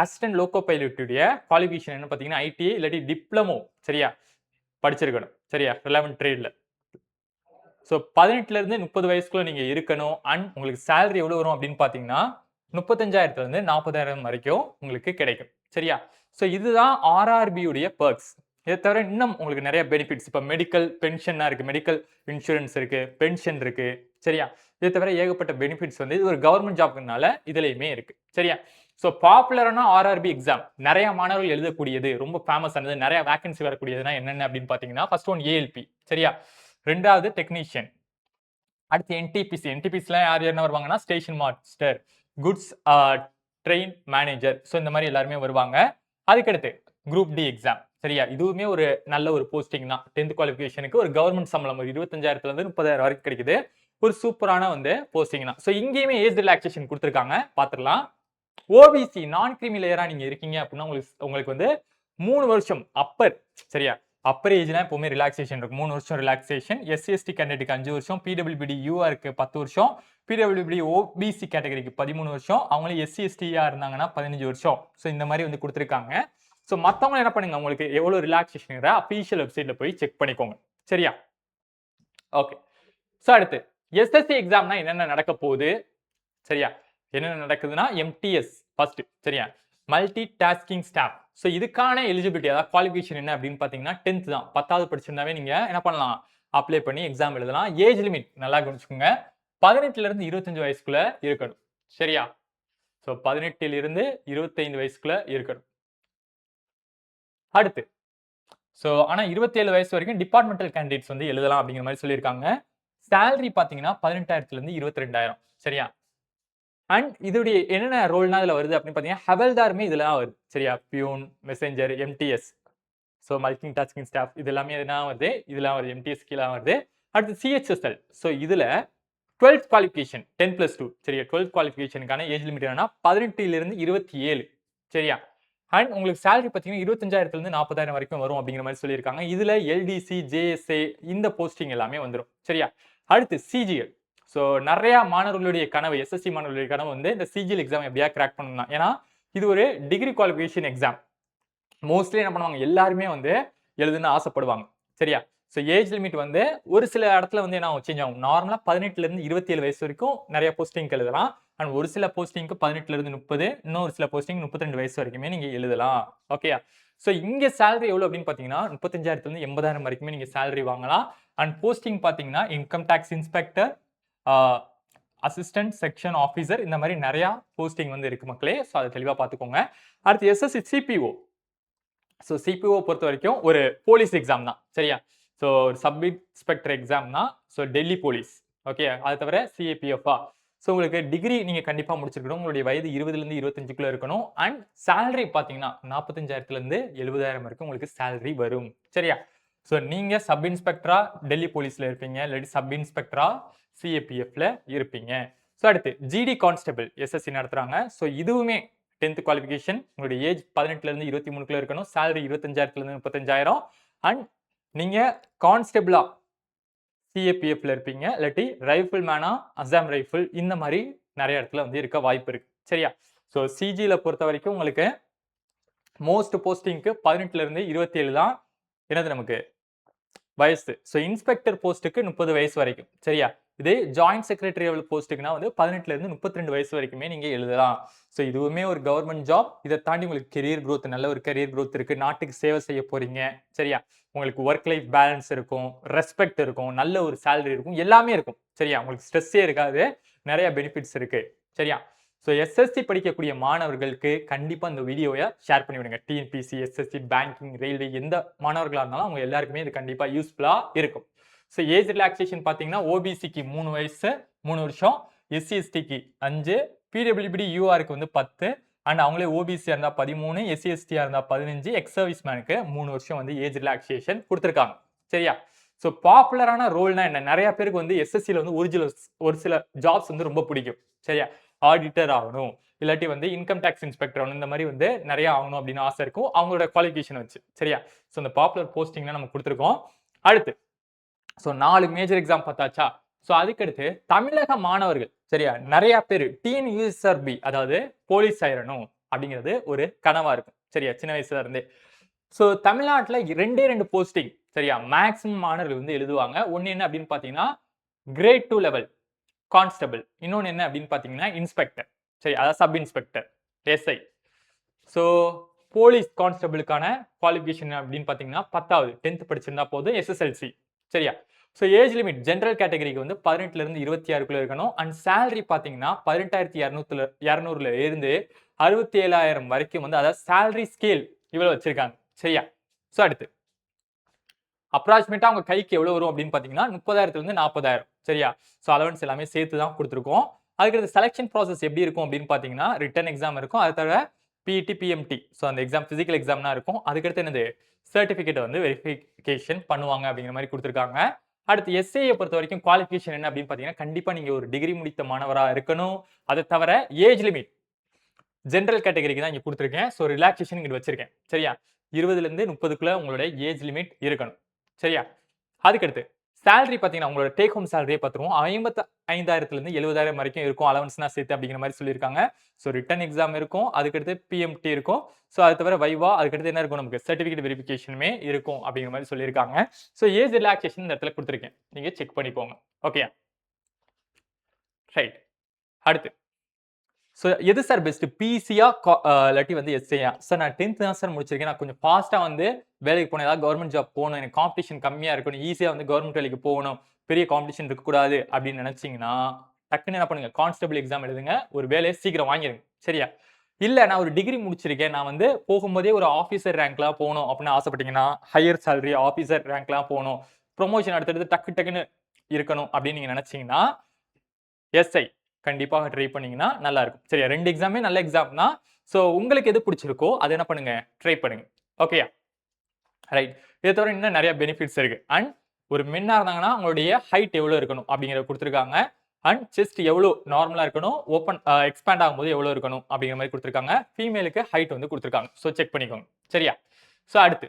அசிஸ்டன்ட் லோகோ பைலட்டுடைய குவாலிஃபிகேஷன் என்ன பார்த்தீங்கன்னா ஐடிஐ இல்லாட்டி டிப்ளமோ சரியா படிச்சிருக்கணும் சரியா ரிலவென்ட் ட்ரேட்ல. ஸோ 18ல இருந்து 30 வயசுக்குள்ள நீங்க இருக்கணும். அண்ட் உங்களுக்கு சேலரி எவ்வளவு வரும் அப்படின்னு பார்த்தீங்கன்னா 35,000ல இருந்து 40,000 வரைக்கும் உங்களுக்கு கிடைக்கும் சரியா. ஸோ இதுதான் ஆர்ஆர்பி உடைய பெர்க்ஸ். இதை தவிர இன்னும் உங்களுக்கு நிறைய பெனிஃபிட்ஸ் இப்போ மெடிக்கல் பென்ஷனா இருக்கு, மெடிக்கல் இன்சூரன்ஸ் இருக்கு, பென்ஷன் இருக்கு சரியா. இதை தவிர ஏகப்பட்ட பெனிஃபிட்ஸ் வந்து இது ஒரு கவர்மெண்ட் ஜாப்னால இதுலயுமே இருக்கு சரியா. ஸோ பாப்புலரான ஆர்ஆர்பி எக்ஸாம் நிறைய மாணவர்கள் எழுதக்கூடியது ரொம்ப ஃபேமஸ் ஆனது நிறைய வேகன்சி வரக்கூடியதுன்னா என்னென்ன அப்படின்னு பார்த்தீங்கன்னா ஃபர்ஸ்ட் ஒன் ஏஎல்பி சரியா, ரெண்டாவது டெக்னீஷியன், அடுத்து என்டிபிசி. என்டிபிசிலாம் யார் யாருன்னா வருவாங்கன்னா station master, goods train manager. So இந்த மாதிரி எல்லாருமே வருவாங்க. அதுக்கடுத்து குரூப் டி எக்ஸாம் சரியா, இதுவுமே ஒரு நல்ல ஒரு போஸ்டிங் தான். 10th குவாலிஃபிகேஷனுக்கு ஒரு கவர்மெண்ட் சம்பளம் ஒரு 25,000ல இருந்து 30,000 வரைக்கும் கிடைக்குது. ஒரு சூப்பரான வந்து போஸ்டிங் தான். ஸோ இங்கேயுமே ஏஜ் ரிலாக்சேஷன் கொடுத்துருக்காங்க, பார்த்துடலாம். ஓபிசி நான் கிரீமி லேயரா நீங்க இருக்கீங்க அப்படின்னா உங்களுக்கு வந்து 3 வருஷம் அப்பர் சரியா. அப்பர் ஏஜ்னா எப்பவுமே ரிலாக்சேஷன் இருக்கும், 3 வருஷம் ரிலாக்சேஷன். எஸ்சிஎஸ்டி கேண்டிடேட்டுக்கு 5 வருஷம், பிடபிள்யூபிடி யூஆருக்கு 10 வருஷம், பிடபிள்யூபிடி ஓபிசி கேட்டகரிக்கு 13 வருஷம், அவங்களும் எஸ்சிஎஸ்டியா இருந்தாங்கன்னா 15 வருஷம். ஸோ இந்த மாதிரி வந்து கொடுத்துருக்காங்க. ஸோ மற்றவங்க என்ன பண்ணுங்க, உங்களுக்கு எவ்வளவு ரிலாக்சேஷன் அபிஷியல் வெப்சைட்ல போய் செக் பண்ணிக்கோங்க சரியா. ஓகே. ஸோ அடுத்து எஸ்எஸ்சி எக்ஸாம்னா என்னென்ன நடக்க போகுது சரியா. என்னென்ன நடக்குதுன்னா எம்டிஎஸ் ஃபர்ஸ்ட் சரியா, மல்டி டாஸ்கிங் ஸ்டாஃப். ஸோ இதுக்கான எலிஜிபிலிட்டி அதாவது குவாலிஃபிகேஷன் என்ன அப்படின்னு பார்த்தீங்கன்னா 10th தான். 10வது படிச்சிருந்தாவே நீங்க என்ன பண்ணலாம், அப்ளை பண்ணி எக்ஸாம் எழுதலாம். ஏஜ் லிமிட் நல்லா கவனிச்சுக்கோங்க, 18ல இருந்து 25 வயசுக்குள்ள இருக்கணும் சரியா. ஸோ 18ல இருந்து 25 வயசுக்குள்ள இருக்கணும். அடுத்து ஸோ ஆனா 27 வயசு வரைக்கும் டிபார்ட்மெண்டல் கேண்டிடேட்ஸ் வந்து எழுதலாம் அப்படிங்கிற மாதிரி சொல்லியிருக்காங்க. சேலரி பார்த்தீங்கன்னா 18,000ல இருந்து 22,000 சரியா. அண்ட் இதோடைய என்னென்ன ரோல்னா இதுல வருது அப்படின்னு பார்த்தீங்கன்னா ஹவல்தாருமே இதெல்லாம் வருது சரியா, peon, messenger, MTS. So multi tasking staff இது எல்லாமே எதுனா வருது, இதெல்லாம் வருது, எம்டிஎஸ் கீழே வருது. அடுத்து சிஹெச்எஸ்எல். ஸோ இதுல 12th குவாலிஃபிகேஷன் 10+2 சரியா. 12th குவாலிஃபிகேஷனுக்கான ஏஜ் லிமிட் என்னன்னா 18ல இருந்து 27 சரியா. அண்ட் உங்களுக்கு சேலரி பார்த்தீங்கன்னா 25,000ல இருந்து 40,000 வரைக்கும் வரும் அப்படிங்கிற மாதிரி சொல்லியிருக்காங்க. இதுல எல்டிசி, ஜேஎஸ்ஏ இந்த போஸ்டிங் எல்லாமே வந்துடும் சரியா. அடுத்து சிஜிஎல். ஸோ நிறைய மாணவர்களுடைய கனவு, எஸ்எஸ்சி மாணவர்களுடைய கனவு வந்து இந்த சிஜிஎல் எக்ஸாம் எப்படியா கிராக் பண்ணணும். ஏன்னா இது ஒரு டிகிரி குவாலிஃபிகேஷன் எக்ஸாம். மோஸ்ட்லி என்ன பண்ணுவாங்க, எல்லாருமே வந்து எழுதுன்னு ஆசைப்படுவாங்க சரியா. ஸோ ஏஜ் லிமிட் வந்து ஒரு சில இடத்துல வந்து என்ன சேஞ்ச் ஆகும். நார்மலா 18ல இருந்து 27 வயசு வரைக்கும் நிறைய போஸ்டிங் எழுதலாம். அண்ட் ஒரு சில போஸ்டிங்க்கு 18ல இருந்து 30, இன்னொரு சில போஸ்டிங் 32 வயசு வரைக்குமே நீங்க எழுதலாம். ஓகேயா. ஸோ இங்க சேலரி எவ்வளவு அப்படின்னு பாத்தீங்கன்னா 35,000ல இருந்து 80,000 வரைக்குமே நீங்க சேலரி வாங்கலாம். அண்ட் போஸ்டிங் பாத்தீங்கன்னா income tax inspector, assistant section officer, இந்த மாதிரி நிறைய போஸ்டிங் வந்து இருக்கு மக்களே. ஸோ அதை தெளிவா பார்த்துக்கோங்க. அடுத்து எஸ்எஸ்சி சிபிஓ. ஸோ சிபிஓ பொறுத்த வரைக்கும் ஒரு போலீஸ் எக்ஸாம் தான் சரியா. ஸோ ஒரு சப் இன்ஸ்பெக்டர் எக்ஸாம் தான். So Delhi police. ஓகே. அது தவிர சிஏபிஎஃப்ஆ. ஸோ உங்களுக்கு டிகிரி நீங்க கண்டிப்பா முடிச்சிருக்கணும், உங்களுடைய வயது 20ல இருந்து 25க்குள்ள இருக்கணும். அண்ட் சேலரி பாத்தீங்கன்னா 45,000ல இருந்து 70,000 வரைக்கும் உங்களுக்கு சேலரி வரும் சரியா. ஸோ நீங்க சப் இன்ஸ்பெக்டரா டெல்லி போலீஸ்ல இருப்பீங்க, இல்லாட்டி சப் இன்ஸ்பெக்டரா சிஏபிஎஃப்ல இருப்பீங்க. ஸோ அடுத்து ஜிடி கான்ஸ்டபிள் எஸ்எஸ்சி நடத்துறாங்க. ஸோ இதுவுமே 10th குவாலிஃபிகேஷன், உங்களுடைய ஏஜ் 18ல இருந்து 23க்குள்ள இருக்கணும், சேலரி 25,000ல இருந்து 35,000. அண்ட் நீங்க கான்ஸ்டபிளா சிஏபிஎஃப்ல இருப்பீங்க, இல்லாட்டி ரைஃபிள் மேனா அசாம் ரைஃபிள், இந்த மாதிரி நிறைய இடத்துல வந்து இருக்க வாய்ப்பு இருக்கு சரியா. ஸோ சிஜில பொறுத்த வரைக்கும் உங்களுக்கு மோஸ்ட் போஸ்டிங்க்கு 18ல இருந்து 27 தான் என்னது நமக்கு வயசு. ஸோ இன்ஸ்பெக்டர் போஸ்ட்டுக்கு 30 வயசு வரைக்கும் சரியா. இதே ஜாயிண்ட் செக்ரட்டரி லெவல் போஸ்ட்டுக்குனா வந்து 18ல இருந்து 32 வயசு வரைக்குமே நீங்க எழுதலாம். ஸோ இதுவுமே ஒரு கவர்மெண்ட் ஜாப். இதை தாண்டி உங்களுக்கு கெரியர் growth, நல்ல ஒரு கெரியர் growth இருக்கு, நாட்டுக்கு சேவை செய்ய போறீங்க சரியா. உங்களுக்கு ஒர்க் லைஃப் பேலன்ஸ் இருக்கும், ரெஸ்பெக்ட் இருக்கும், நல்ல ஒரு சேலரி இருக்கும், எல்லாமே இருக்கும் சரியா. உங்களுக்கு ஸ்ட்ரெஸ்ஸே இருக்காது, நிறைய பெனிஃபிட்ஸ் இருக்கு சரியா. ஸோ எஸ்எஸ்சி படிக்கக்கூடிய மாணவர்களுக்கு கண்டிப்பா இந்த வீடியோவை ஷேர் பண்ணி விடுங்க. டிஎன்பிசி, எஸ்எஸ்சி, பேங்கிங், ரயில்வே எந்த மாணவர்களாக இருந்தாலும் அவங்க எல்லாருக்குமே இது கண்டிப்பா யூஸ்ஃபுல்லா இருக்கும். ஸோ ஏஜ் ரிலாக்சேஷன் பார்த்தீங்கன்னா ஓபிசிக்கு 3 வயசு 3 வருஷம், எஸ்சி எஸ்டிக்கு 5, பிடபிள்யூபிடி யூஆருக்கு வந்து 10 அண்ட் அவங்களே ஓபிசியா இருந்தா 13, எஸ்சிஎஸ்டியா இருந்தா 15, எக்ஸ் சர்வீஸ் மேனுக்கு 3 வருஷம் வந்து ஏஜ் ரிலாக்ஸேஷன் கொடுத்துருக்காங்க. சரியா? ஸோ பாப்புலரான ரோல்னா என்ன? நிறைய பேருக்கு வந்து எஸ்எஸ்சியில் வந்து ஒரு சில ஜாப்ஸ் வந்து ரொம்ப பிடிக்கும். சரியா? ஆடிட்டர் ஆகணும், இல்லாட்டி வந்து இன்கம் டேக்ஸ் இன்ஸ்பெக்டர் ஆகணும், இந்த மாதிரி வந்து நிறைய ஆகணும் அப்படின்னு ஆசை இருக்கும் அவங்களோட குவாலிஃபிகேஷன் வச்சு. சரியா? ஸோ இந்த பாப்புலர் போஸ்டிங்லாம் நம்ம கொடுத்துருக்கோம். அடுத்து ஸோ 4 மேஜர் எக்ஸாம் பார்த்தாச்சா? ஸோ அதுக்கடுத்து தமிழக மாணவர்கள் சரியா நிறைய பேர் டிஎன்யூஎஸ்ஆர்பி அதாவது போலீஸ் ஆயிரணும் அப்படிங்கிறது ஒரு கனவா இருக்கும். சரியா? சின்ன வயசுல இருந்தே. ஸோ தமிழ்நாட்டில் 2 போஸ்டிங் சரியா மேக்ஸிமம் மாணவர்கள் வந்து எழுதுவாங்க. ஒன்று என்ன அப்படின்னு பார்த்தீங்கன்னா கிரேட் 2 லெவல் கான்ஸ்டபிள், இன்னொன்று என்ன அப்படின்னு பார்த்தீங்கன்னா இன்ஸ்பெக்டர். சரி, அதாவது sub inspector, SI. So police கான்ஸ்டபிளுக்கான குவாலிஃபிகேஷன் அப்படின்னு பார்த்தீங்கன்னா 10வது 10th படிச்சிருந்தா போதும், எஸ்எஸ்எல்சி. சரியா? ஸோ ஏஜ் லிமிட் ஜென்ரல் கேட்டகரிக்கு வந்து 18ல இருந்து 26க்குள்ள இருக்கணும். அண்ட் சேலரி பார்த்தீங்கன்னா 18,200ல இருந்து 67,000 வரைக்கும் வந்து அதாவது சேலரி ஸ்கேல் இவ்வளவு வச்சிருக்காங்க. சரியா? ஸோ அடுத்து அப்ராக்சிமேட்டா அவங்க கைக்கு எவ்வளவு வரும் அப்படின்னு பார்த்தீங்கன்னா 30,000ல இருந்து 40,000. சரியா? ஸோ அலவன்ஸ் எல்லாமே சேர்த்து தான் கொடுத்துருக்கோம். அதுக்கு செலக்ஷன் ப்ராசஸ் எப்படி இருக்கும் அப்படின்னு பார்த்தீங்கன்னா ரிட்டன் எக்ஸாம் இருக்கும். அது தவிர பிஇடி பிஎம்டி ஸோ அந்த எக்ஸாம் பிசிக்கல் எக்ஸாம்னா இருக்கும். அதுக்கடுத்து என்னது சர்டிஃபிகேட் வந்து வெரிஃபிகேஷன் பண்ணுவாங்க அப்படிங்கிற மாதிரி கொடுத்துருக்காங்க. அடுத்து எஸ்ஏயை பொறுத்த வரைக்கும் குவாலிஃபிகேஷன் என்ன அப்படின்னு பார்த்தீங்கன்னா கண்டிப்பா நீங்க ஒரு டிகிரி முடித்த மாணவராக இருக்கணும். அதை தவிர ஏஜ் லிமிட் ஜென்ரல் கேட்டகரிக்கு தான் இங்க கொடுத்துருக்கேன். ஸோ ரிலாக்ஸேஷன் இங்க வச்சிருக்கேன். சரியா? 20ல இருந்து 30க்குள்ள உங்களோட ஏஜ் லிமிட் இருக்கணும். சரியா? அதுக்கடுத்து சேலரி பார்த்தீங்கன்னா உங்களோட டேக் ஹோம் சேலரியே பார்த்துருவோம். 55,000ல இருந்து 70,000 வரைக்கும் இருக்கும் அலவன்ஸ்னா சேர்த்து அப்படிங்கிற மாதிரி சொல்லியிருக்காங்க. ஸோ ரிட்டன் எக்ஸாம் இருக்கும், அதுக்கடுத்து பிஎம்டி இருக்கும். ஸோ அது தவிர வைவா, அதுக்கடுத்து என்ன இருக்கும் நமக்கு சர்டிஃபிகேட் வெரிஃபிகேஷனுமே இருக்கும் அப்படிங்கிற மாதிரி சொல்லியிருக்காங்க. ஸோ ஏஜ் ரிலாக்ஸேஷன் இந்த இடத்துல கொடுத்துருக்கேன், நீங்க செக் பண்ணிக்கோங்க. Okay right. அடுத்து ஸோ எது சார் பெஸ்ட் பிசியா இல்லாட்டி வந்து எஸ்ஏயா? சார் நான் 10th தான் சார் முடிச்சிருக்கேன், நான் கொஞ்சம் ஃபாஸ்ட்டாக வந்து வேலைக்கு போகணும், ஏதாவது கவர்மெண்ட் ஜாப் போகணும், எனக்கு காம்படிஷன் கம்மியாக இருக்கணும், ஈஸியாக வந்து கவர்மெண்ட் வேலைக்கு போகணும், பெரிய காம்படிஷன் இருக்கக்கூடாது அப்படின்னு நினைச்சீங்கன்னா டக்குன்னு என்ன பண்ணுங்க கான்ஸ்டபிள் எக்ஸாம் எழுதுங்க, ஒரு வேலையை சீக்கிரம் வாங்கிடுங்க. சரியா? இல்லை நான் ஒரு டிகிரி முடிச்சிருக்கேன், நான் வந்து போகும்போதே ஒரு ஆஃபீஸர் ரேங்க்லாம் போகணும் அப்படின்னு ஆசைப்பட்டீங்கன்னா ஹையர் சேலரி ஆஃபீஸர் ரேங்க்லாம் போகணும், ப்ரொமோஷன் அடுத்தடுத்து டக்குன்னு இருக்கணும் அப்படின்னு நீங்க நினைச்சீங்கன்னா எஸ்ஐ கண்டிப்பாக ட்ரை பண்ணீங்கன்னா நல்லா இருக்கும். சரியா? 2 எக்ஸாமே நல்ல எக்ஸாம் தான். ஸோ உங்களுக்கு எது பிடிச்சிருக்கோ அதை என்ன பண்ணுங்க ட்ரை பண்ணுங்க. ஓகேயா? ரைட். இதை தவிர இன்னும் நிறைய பெனிஃபிட்ஸ் இருக்கு. அண்ட் ஒரு மென்னா இருந்தாங்கன்னா அவங்களுடைய ஹைட் எவ்வளவு இருக்கணும் அப்படிங்கிறத கொடுத்துருக்காங்க. அண்ட் செஸ்ட் எவ்வளவு நார்மலா இருக்கணும், ஓப்பன் எக்ஸ்பேண்ட் ஆகும்போது எவ்வளவு இருக்கணும் அப்படிங்கிற மாதிரி கொடுத்துருக்காங்க. ஃபீமேலுக்கு ஹைட் வந்து கொடுத்துருக்காங்க. ஸோ செக் பண்ணிக்கோங்க. சரியா? ஸோ அடுத்து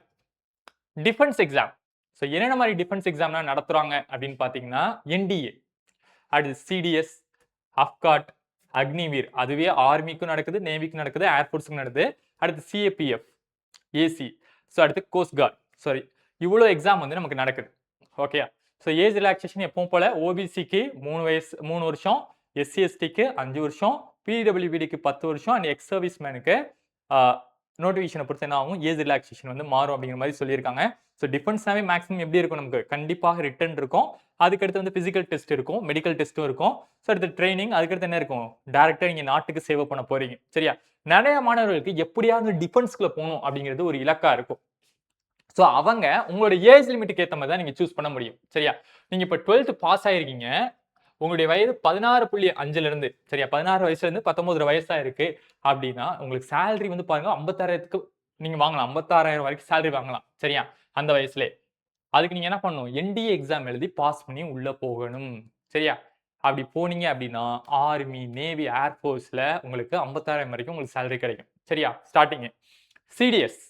டிஃபென்ஸ் எக்ஸாம். ஸோ என்னென்ன மாதிரி டிஃபென்ஸ் எக்ஸாம்லாம் நடத்துறாங்க அப்படின்னு பார்த்தீங்கன்னா என்டிஏ, அடுத்து சிடிஎஸ், அஃப்காட், அக்னிவீர், அதுவே ஆர்மிக்கும் நடக்குது, நேவிக்கும் நடக்குது, ஏர்ஃபோர்ஸுக்கும் நடக்குது. அடுத்து சிஏபிஎஃப், ஏசி, ஸோ அடுத்து கோஸ்ட் கார்டு. சாரி, இவ்வளோ எக்ஸாம் வந்து நமக்கு நடக்குது. ஓகேயா? ஸோ ஏஜ் ரிலாக்ஸேஷன் எப்பவும் போல ஓபிசிக்கு 3 வருஷம், எஸ்சிஎஸ்டிக்கு 5 வருஷம், பிடபிள்யூபிடிக்கு 10 வருஷம் அண்ட் எக்ஸ் சர்வீஸ் மேனுக்கு நோட்டிஃபிகேஷனை பொறுத்து என்ன ஆகும் ஏஜ் ரிலாக்ஸேஷன் வந்து மாறும் அப்படிங்கிற மாதிரி சொல்லியிருக்காங்க. ஸோ டிஃபென்ஸ்னாவே மேக்ஸிமம் எப்படி இருக்கும் நமக்கு கண்டிப்பாக ரிட்டன் இருக்கும், அதுக்கடுத்து வந்து பிசிக்கல் டெஸ்ட் இருக்கும், மெடிக்கல் டெஸ்ட்டும் இருக்கும். ஸோ அடுத்து ட்ரைனிங், அதுக்கடுத்து என்ன இருக்கும் டேரக்டா நீங்க நாட்டுக்கு சேவை பண்ண போறீங்க. சரியா? நிறைய மாணவர்களுக்கு எப்படியாவது டிஃபென்ஸ்குள்ள போகணும் அப்படிங்கிறது ஒரு இலக்கா இருக்கும். ஸோ அவங்க உங்களோட ஏஜ் லிமிட்டுக்கு ஏற்ற மாதிரி தான் நீங்க சூஸ் பண்ண முடியும். சரியா? நீங்க இப்போ 12th பாஸ் ஆயிருக்கீங்க, உங்களுடைய வயது 16.5ல இருந்து சரியா 16 வயசுல இருந்து 19 வயசா இருக்கு அப்படின்னா உங்களுக்கு சேலரி வந்து பாருங்க 56,000க்கு நீங்க வாங்கலாம், 56,000 வரைக்கும் சேலரி வாங்கலாம். சரியா? அந்த வயசுல அதுக்கு நீங்க என்ன பண்ணணும் என்டிஏ எக்ஸாம் எழுதி பாஸ் பண்ணி உள்ள போகணும். சரியா? அப்படி போனீங்க அப்படின்னா ஆர்மி, நேவி, ஏர்ஃபோர்ஸ்ல உங்களுக்கு 56,000 வரைக்கும் உங்களுக்கு சேலரி கிடைக்கும். சரியா? Starting CTS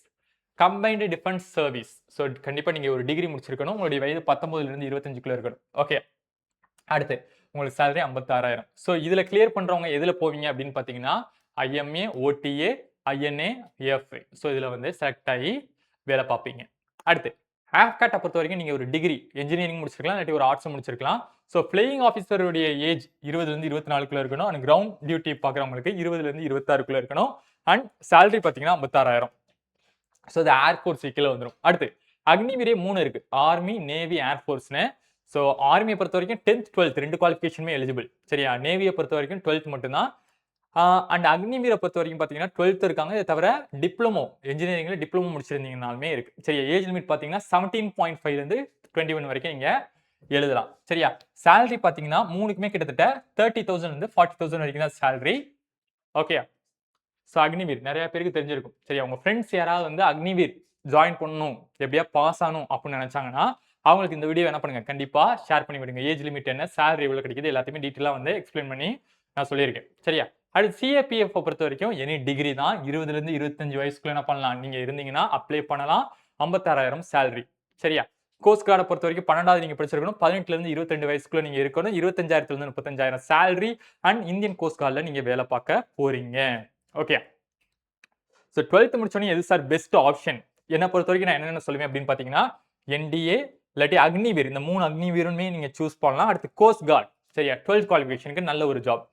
combined defence service. So கண்டிப்பா நீங்க ஒரு டிகிரி முடிச்சிருக்கணும், உங்களுடைய வயது 19ல இருந்து 25க்குள்ள இருக்கணும். ஓகே. அடுத்து உங்களுக்கு சேலரி 56,000. ஸோ இதுல கிளியர் பண்றவங்க எதுல போவீங்க அப்படின்னு பாத்தீங்கன்னா IMA, OTA, INA, FA. So இதுல வந்து செலக்ட் ஆகி வேலை பார்ப்பீங்க. அடுத்து ஆஃப்காட்டை பொறுத்த வரைக்கும் நீங்க ஒரு டிகிரி இன்ஜினியரிங் முடிச்சிருக்கலாம், இல்லாட்டி ஒரு ஆர்ட்ஸ் முடிச்சிருக்கலாம். ஸோ பிளேயிங் ஆஃபீஸருடைய ஏஜ் 20ல இருந்து 24க்குள்ள இருக்கணும். அண்ட் கிரவுண்ட் டியூட்டி பார்க்குறவங்களுக்கு 20ல இருந்து 26க்குள்ள இருக்கணும். அண்ட் சேலரி பார்த்தீங்கன்னா 56,000. ஸோ இது ஏர்ஃபோர்ஸ் கீழே வந்துடும். அடுத்து அக்னிவீரே 3 இருக்கு, ஆர்மி, நேவி, ஏர்ஃபோர்ஸ்னு. ஸோ ஆர்மியை பொறுத்த வரைக்கும் 10th 12th 2 குவாலிஃபிகேஷனுமே எலிஜிபிள். சரியா? நேவியை பொறுத்த வரைக்கும் 12th மட்டும்தான். அண்ட் அக்னிவீரை பொறுத்த வரைக்கும் பார்த்தீங்கன்னா 12th இருக்காங்க. இதை தவிர டிப்ளமோ இன்ஜினியரிங்ல டிப்ளமோ முடிச்சிருந்தீங்கனாலுமே இருக்கு. சரியா? ஏஜ் லிமிட் பார்த்தீங்கன்னா 17.5ல இருந்து 21 வரைக்கும் நீங்க எழுதலாம். சரியா? சேலரி பார்த்தீங்கன்னா மூணுக்குமே கிட்டத்தட்ட 30,000 இருந்து 40,000 வரைக்கும் தான் சேலரி. ஓகே. ஸோ அக்னிவீர் நிறைய பேருக்கு தெரிஞ்சிருக்கும். சரியா, உங்க ஃப்ரெண்ட்ஸ் யாராவது வந்து அக்னிவீர் ஜாயின் பண்ணணும், எப்படியா பாஸ் ஆகணும் அப்படின்னு நினைச்சாங்கன்னா, அவங்களுக்கு இந்த வீடியோ என்ன பண்ணுங்க, கண்டிப்பா ஷேர் பண்ணி விடுங்க. ஏஜ் லிமிட் என்ன, சேலரி எவ்வளவு கிடைக்குது, எல்லாத்தையுமே டீட்டெயிலா வந்து எக்ஸ்பிளைன் பண்ணி நான் சொல்லியிருக்கேன். சரியா, அடுத்து சிஏபிஎஃப் பொறுத்த வரைக்கும் எனி டிகிரி தான். 20ல இருந்து 25 வயசுக்குள்ள என்ன பண்ணலாம், நீங்க இருந்தீங்கன்னா அப்ளை பண்ணலாம். 56,000 சேலரி. சரியா, கோஸ்ட் கார்டை பொறுத்த வரைக்கும் 12வது நீங்க படிச்சிருக்கணும். 18ல இருந்து 22 வயசுக்குள்ள நீங்க இருக்கணும். 25,000ல இருந்து 35,000 சேலரி அண்ட் இந்தியன் கோஸ்ட் கார்டுல நீங்க வேலை பார்க்க போறீங்க. ஓகே. ஸோ 12th முடிச்சோடனே எது சார் பெஸ்ட் ஆப்ஷன்? என்ன பொறுத்த வரைக்கும் நான் என்னென்ன சொல்லுவேன் அப்படின்னு பார்த்தீங்கன்னா, என்டிஏ இல்லாட்டி அக்னிவீர், இந்த 3 அக்னிவீருமே நீங்க சூஸ் பண்ணலாம். அடுத்து கோஸ்ட் கார்டு. சரியா, 12th குவாலிஃபிகேஷனுக்கு நல்ல ஒரு ஜாப்.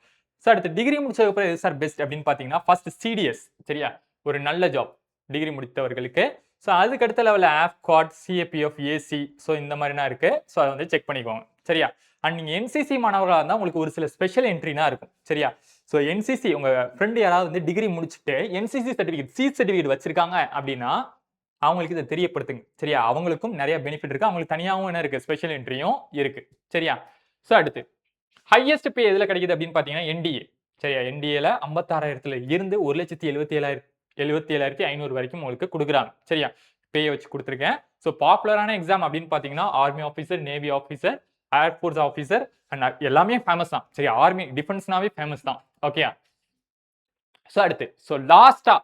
ஸோ அடுத்து டிகிரி முடிச்சதுக்கு அப்புறம் எது சார் பெஸ்ட் அப்படின்னு பார்த்தீங்கன்னா, ஃபர்ஸ்ட் சிடிஎஸ். சரியா, ஒரு நல்ல ஜாப் டிகிரி முடித்தவர்களுக்கு. ஸோ அதுக்கு அடுத்த லெவலில் ஆஃப்காட், சிஏபிஎஃப், ஏசி, ஸோ இந்த மாதிரினா இருக்கு. ஸோ அதை வந்து செக் பண்ணிக்கோங்க. சரியா, அண்ட் நீங்க என்சிசி மாணவர்களாக இருந்தால் உங்களுக்கு ஒரு சில ஸ்பெஷல் என்ட்ரினா இருக்கும். சரியா, ஸோ என்சிசி உங்க ஃப்ரெண்ட் யாராவது வந்து டிகிரி முடிச்சுட்டு என்சிசி சர்டிஃபிகேட், சீட் சர்டிஃபிகேட் வச்சிருக்காங்க அப்படின்னா அவங்களுக்கு இதை தெரியப்படுத்துங்க. சரியா, அவங்களுக்கும் நிறைய பெனிஃபிட் இருக்கு. அவங்களுக்கு தனியாகவும் என்ன இருக்கு, ஸ்பெஷல் என்ட்ரியும் இருக்கு. சரியா, ஸோ அடுத்து ஹையஸ்ட் பே எதுல கிடைக்குது அப்படின்னு பாத்தீங்கன்னா என்டிஏ. சரியா, என்டிஏல 56,000ல இருந்து 1,77,500 வரைக்கும் உங்களுக்கு கொடுக்குறாங்க. சரியா, பே வச்சு கொடுத்துருக்கேன். ஸோ பாப்புலரான எக்ஸாம் அப்படின்னு பாத்தீங்கன்னா army officer, navy officer, air force officer and எல்லாமே ஃபேமஸ் தான். சரியா, ஆர்மி டிஃபென்ஸ்னாவே ஃபேமஸ் தான். ஓகே. ஸோ அடுத்து லாஸ்டா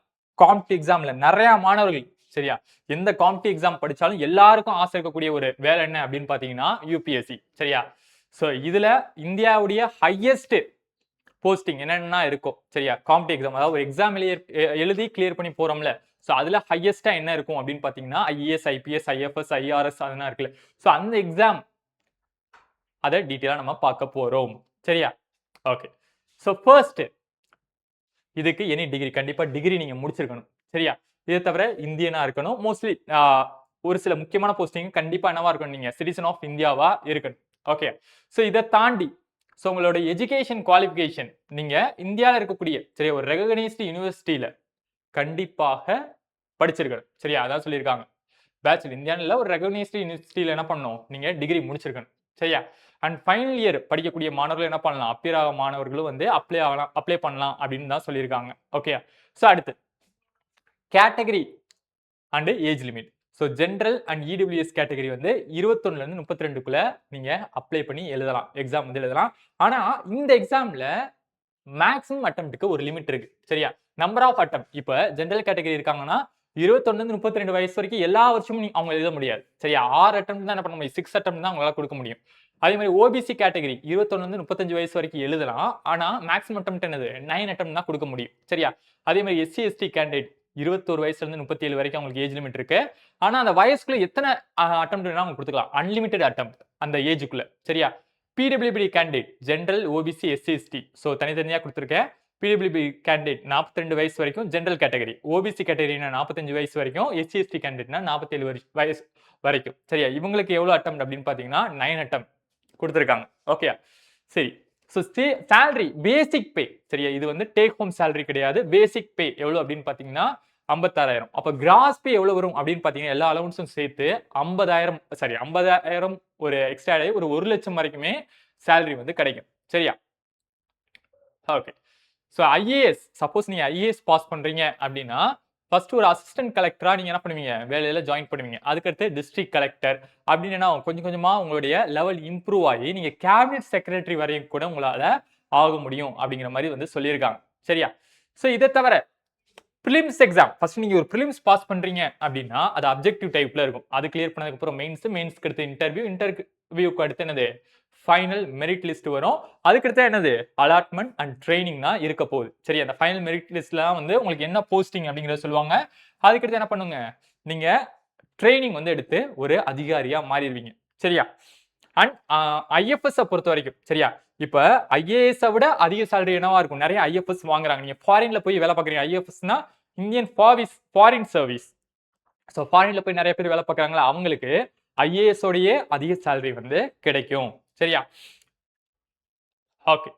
காம்படிட்டிவ் எக்ஸாம்ல நிறைய மாணவர்கள், சரியா, எந்த காம்படிட்டிவ் எக்ஸாம் படிச்சாலும் எல்லாருக்கும் ஆசை இருக்கக்கூடிய ஒரு வேலை என்ன அப்படின்னு பாத்தீங்கன்னா யூபிஎஸ்சி. சரியா, ஸோ இதுல இந்தியாவுடைய ஹையஸ்ட் போஸ்டிங் என்னென்ன இருக்கும். சரியா, காம்படிட்டிவ் எக்ஸாம், அதாவது ஒரு எக்ஸாம் எழுதி கிளியர் பண்ணி போறோம்ல, ஸோ அதுல ஹையஸ்டா என்ன இருக்கும் அப்படின்னு பாத்தீங்கன்னா ஐஏஎஸ், ஐபிஎஸ், ஐஎஃப்எஸ், ஐஆர்எஸ் அதெல்லாம் இருக்குல்ல. ஸோ அந்த எக்ஸாம் அதை டீட்டெயிலா நம்ம பார்க்க போறோம். சரியா, ஓகே. ஸோ ஃபர்ஸ்ட் இதுக்கு எனி டிகிரி, கண்டிப்பா டிகிரி நீங்க முடிச்சிருக்கணும். சரியா, இதை தவிர இந்தியனா இருக்கணும். மோஸ்ட்லி ஒரு சில முக்கியமான போஸ்டிங் கண்டிப்பா என்னவா இருக்கணும், நீங்க சிட்டிசன் ஆஃப் இந்தியாவா இருக்கணும். ஓகே. ஸோ இதை தாண்டி உங்களோட எஜுகேஷன் குவாலிஃபிகேஷன் நீங்க இந்தியாவில் இருக்கக்கூடிய சரி ஒரு ரெகக்னைஸ்டு யூனிவர்சிட்டியில கண்டிப்பாக படிச்சிருக்கணும். சரியா, அதான் சொல்லியிருக்காங்க. பேச்சுலர் இந்தியாவில் ஒரு ரெகக்னைஸ்டு யூனிவர்சிட்டியில என்ன பண்ணணும், நீங்க டிகிரி முடிச்சிருக்கணும். சரியா, அண்ட் ஃபைனல் இயர் படிக்கக்கூடிய மாணவர்கள் என்ன பண்ணலாம், அப்பியர் ஆக மாணவர்களும் வந்து அப்ளை பண்ணலாம் அப்படின்னு தான் சொல்லியிருக்காங்க. ஓகே. ஸோ அடுத்து category and age limit. So general and EWS category வந்து 21ல இருந்து 32க்குள்ள நீங்க அப்ளை பண்ணி எழுதலாம், எக்ஸாம் வந்து எழுதலாம். ஆனா இந்த எக்ஸாம்ல மேக்ஸிமம் அட்டெம்ப்ட்க்கு ஒரு லிமிட் இருக்கு. சரியா, நம்பர் ஆஃப் அட்டெம்ப்ட். இப்ப ஜென்ரல் கேட்டகரி இருக்காங்கன்னா 21ல இருந்து 32 வயசு வரைக்கும் எல்லா வருஷமும் அவங்க எழுத முடியாது. சரியா, 6 அட்டெம்ப்ட் தான் என்ன பண்ண முடியும், 6 அட்டெம்ப்ட் தான் அவங்களால கொடுக்க முடியும். அதே மாதிரி ஓபிசி கேட்டகரி 21ல இருந்து 35 வயசு வரைக்கும் எழுதலாம். ஆனா மேக்ஸிமம் அட்டெம்ப்ட் என்னது, 9 அட்டெம்ப்ட் தான் கொடுக்க முடியும். சரியா, அதே மாதிரி எஸ்சி எஸ்டி கேண்டிடேட் 21 வயசுல இருந்து 37 வரைக்கும் அவங்களுக்கு ஏஜ் லிமிட் இருக்கு. ஆனா அந்த வயசுக்குள்ள எத்தனை அட்டெம்ப்ட் வேணா அவங்க கொடுத்துக்கலாம், அன்லிமிட்டெட் அட்டெம்ப்ட் அந்த ஏஜுக்குள்ள. சரியா, PWB candidate general, OBC, SC ST so தனித்தனியா கொடுத்துருக்கேன். பிடபிள்யூபி கேண்டிடேட் 42 வயசு வரைக்கும் ஜென்ரல் கேட்டகரி, ஓபிசி கேட்டகரினா 45 வயசு வரைக்கும், எஸ்சி எஸ்டி கேண்டிடேட்னா 47 வயசு வரைக்கும். சரியா, இவங்களுக்கு எவ்வளவு அட்டெம்ப்ட் அப்படின்னு பாத்தீங்கன்னா 9 அட்டெம்ப்ட் கொடுத்துருக்காங்க. ஓகே, சரி. ஸோ சேலரி பேசிக் பே, சரியா, இது வந்து டேக் ஹோம் சேலரி கிடையாது. பேசிக் பே எவ்வளவு அப்படின்னு பாத்தீங்கன்னா 56,000. அப்ப கிராஸ் பே எவ்வளவு வரும் அப்படின்னு பாத்தீங்கன்னா எல்லா அலவன்ஸும் சேர்த்து 50,000 ஒரு எக்ஸ்ட்ரா ஒரு 1 லட்சம் வரைக்குமே சேலரி வந்து கிடைக்கும். சரியா, ஓகே. ஸோ ஐஏஎஸ், சப்போஸ் நீங்க ஐஏஎஸ் பாஸ் பண்றீங்க அப்படின்னா ஃபர்ஸ்ட் ஒரு அசிஸ்டன்ட் கலெக்டரா நீங்க என்ன பண்ணுவீங்க, வேலையில ஜாயின் பண்ணுவீங்க. அதுக்கடுத்து டிஸ்ட்ரிக்ட் கலெக்டர் அப்படின்னு கொஞ்சம் கொஞ்சமா உங்களுடைய லெவல் இம்ப்ரூவ் ஆகி நீங்க கேபினட் செக்ரட்டரி வரையும் கூட உங்களால ஆக முடியும் அப்படிங்கிற மாதிரி வந்து சொல்லியிருக்காங்க. சரியா, ஸோ இதை தவிர பிலிம்ஸ் எக்ஸாம், ஃபர்ஸ்ட் நீங்க ஒரு பிலிம்ஸ் பாஸ் பண்றீங்க அப்படின்னா அது அப்ஜெக்டிவ் டைப்ல இருக்கும். அது கிளியர் பண்ணதுக்கு அப்புறம் மெயின்ஸ்க்கு அடுத்து இன்டர்வியூக்கு அடுத்து என்னது ஃபைனல் மெரிட் லிஸ்ட் வரும். அதுக்கடுத்து என்னது அலாட்மெண்ட் அண்ட் ட்ரைனிங் தான் இருக்க போகுது. சரி, அந்த ஃபைனல் மெரிட் லிஸ்ட்ல வந்து உங்களுக்கு என்ன போஸ்டிங் அப்படிங்கறத சொல்லுவாங்க. அதுக்கடுத்து என்ன பண்ணுங்க, நீங்க ட்ரைனிங் வந்து எடுத்து ஒரு அதிகாரியா மாறிடுவீங்க. சரியா, அண்ட் ஐஎஃப்எஸ் பொறுத்த வரைக்கும் சரியா, இப்ப ஐஏஎஸ் விட அதிக சேலரி என்னவா இருக்கும், நிறைய ஐஎஃப்எஸ் வாங்குறாங்க. நீங்க ஃபாரின்ல போய் வேலை பார்க்குறீங்க, ஐஎஃப்எஸ்னா இந்தியன் ஃபாரின் சர்வீஸ். ஸோ ஃபாரின்ல போய் நிறைய பேர் வேலை பார்க்குறாங்களா, அவங்களுக்கு ஐஏஎஸ் உடைய அதிக சேலரி வந்து கிடைக்கும். சரியா, ஓகே.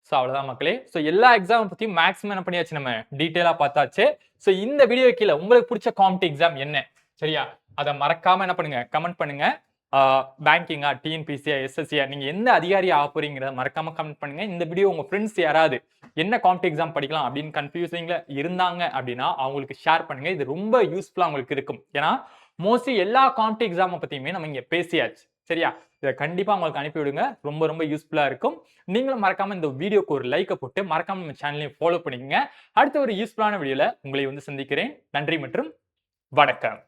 ஸோ அவ்வளவுதான் மக்களே. ஸோ எல்லா எக்ஸாம் பத்தியும் மேக்ஸிமம் என்ன பண்ணியாச்சு, நம்ம டீட்டெயிலா பார்த்தாச்சு. ஸோ இந்த வீடியோ கீழே உங்களுக்கு பிடிச்ச காம்படிட்டிவ் எக்ஸாம் என்ன, சரியா, அதை மறக்காம என்ன பண்ணுங்க, கமெண்ட் பண்ணுங்க. பேங்கிங்கா, டிஎன்பிசியா, எஸ்எஸ்சியா நீங்க எந்த அதிகாரி ஆக போறீங்கிறத மறக்காம கமெண்ட் பண்ணுங்க. இந்த வீடியோ உங்க ஃப்ரெண்ட்ஸ் யாராவது என்ன காம்படிட்டிவ் எக்ஸாம் படிக்கலாம் அப்படின்னு கன்ஃபியூசிங்ல இருந்தாங்க அப்படின்னா அவங்களுக்கு ஷேர் பண்ணுங்க. இது ரொம்ப யூஸ்ஃபுல்லா உங்களுக்கு இருக்கும். ஏன்னா மோஸ்ட்லி எல்லா காம்படிட்டிவ் எக்ஸாம பத்தியுமே நம்ம இங்க பேசியாச்சு. சரியா? இத கண்டிப்பா உங்களுக்கு அனுப்பி விடுங்க. ரொம்ப ரொம்ப யூஸ்ஃபுல்லா இருக்கும். நீங்களும் மறக்காம இந்த வீடியோக்கு ஒரு லைக்க போட்டு மறக்காம நம்ம சேனலையும் ஃபாலோ பண்ணிக்கங்க. அடுத்த ஒரு யூஸ்ஃபுல்லான வீடியோல உங்களை வந்து சந்திக்கிறேன். நன்றி மற்றும் வணக்கம்.